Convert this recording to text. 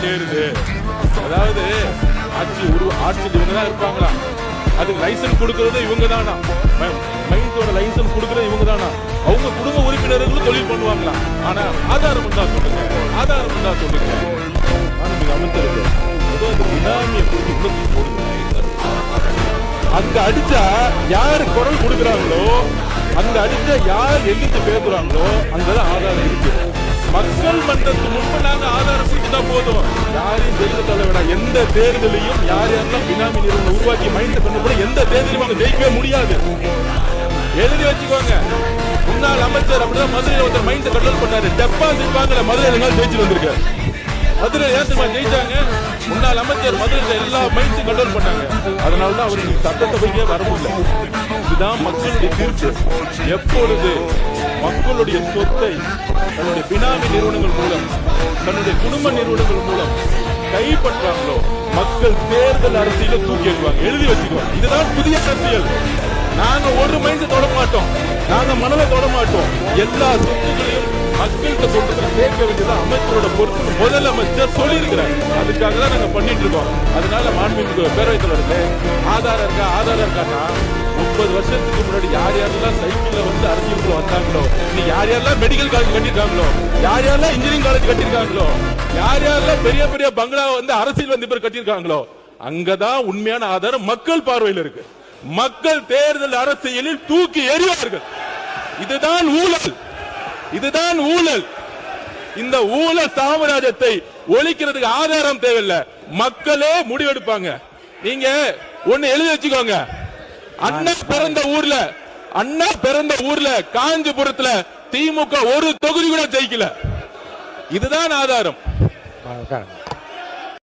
சேருது. அதாவது ஆட்சியில் இவங்க தான் இருப்பாங்களா, அதுக்கு லைசன்ஸ் கொடுக்கறது இவங்க தானா, மைன்ஸோட லைசன்ஸ் கொடுக்கறது இவங்க தானா, அவங்க குடும்ப உறுப்பினர்களும் தொழில் பண்ணுவாங்களா? ஆனா ஆதாரம் தான் சொல்லுங்க, ஆதாரம் தான் சொல்லுங்க. அமைச்சருக்கு அங்க அடிச்சா யாரு குரல் கொடுக்குறாங்களோ, அங்க அடிச்சா யார் எதிர்த்து பேசுறாங்களோ அங்கதான் ஆதாரம் இருக்கு. மக்கள் மன்றத்துக்கு முன்பு நாங்க ஆதாரம் கொடுத்தா போதும். யாரையும் ஜெயில தள்ள வேண்டாம். எந்த தேர்தலையும் யார் யாரெல்லாம் பினாமி நிறுவனம் உருவாக்கி மைண்ட் பண்ண கூட எந்த தேர்தலையும் அவங்க ஜெயிக்கவே முடியாது. எழுதி வச்சுக்கோங்க. முன்னாள் அமைச்சர் அப்படிதான் மதுரையில் ஒருத்தர் மைண்ட் கண்ட்ரோல் பண்ணாரு. டெபாசிட் வாங்கல, மதுரையில ஜெயிச்சு வந்திருக்காரு. மதுரை ஏத்துமா ஜெயிச்சாங்க. முன்னாள் அமைச்சர் மதுரையில எல்லா மைண்ட்ஸும் கண்ட்ரோல் பண்ணாங்க. அதனாலதான் அவருக்கு சட்டத்தை போய் வர முடியல. இதுதான் மக்களுடைய தீர்ப்பு. எப்பொழுது மக்களுடைய சொத்தை தன்னுடைய பினாமி நிறுவனங்கள் மூலம், தன்னுடைய குடும்ப நிறுவனங்கள் மூலம் கைப்பற்றாங்களோ, மக்கள் தேர்தல் அரசியல தூக்கி எறிவாங்க. எழுதி வச்சுக்குவோம். இதுதான் புதிய அரசியல். நாங்க ஒரு மைண்ட் தொட மாட்டோம், நாங்க மனதை தொட மாட்டோம். எல்லா சொத்துக்களையும் மக்கள்கிட்ட சொல்றதுல கேட்க வேண்டியது அமைச்சரோட பொறுப்பு. முதலமைச்சர் சொல்லியிருக்கிறார். அதுக்காக தான் நாங்க பண்ணிட்டு இருக்கோம். அதனால மாண்புமிகு பேரவைத் தலைவர்களே, ஆதாரம் இருக்கா, ஆதாரம் இருக்கான்னா 30 வருஷத்துக்கு முன்னாடி யார் யாரெல்லாம் சைக்கிள்ல வந்து அரசியலுக்குள்ள வந்தாங்களோ, இன்னைக்கு யார் யாரெல்லாம் மெடிக்கல் காலேஜ் கட்டிருக்காங்களோ, யார் யாரெல்லாம் இன்ஜினியரிங் காலேஜ் கட்டிருக்காங்களோ, யார் யாரெல்லாம் பெரிய பெரிய பங்களா வந்து அரசியல் வந்து பேர் கட்டிருக்காங்களோ, அங்கதான் உண்மையான ஆதாரம் மக்கள் பார்வையில் இருக்கு. மக்கள் தேர்தல் அரசியலில் தூக்கி எறிவார்கள். இதுதான் ஊழல், இதுதான் ஊழல். இந்த ஊழல் சாம்ராஜ்யத்தை ஒழிக்கிறதுக்கு ஆதாரம் தேவையில்லை, மக்களே முடிவெடுப்பாங்க. நீங்க ஒண்ணு எழுதி வச்சுக்கோங்க. அண்ணா பிறந்த ஊர்ல காஞ்சிபுரத்துல திமுக ஒரு தொகுதி கூட ஜெயிக்கல. இதுதான் ஆதாரம்.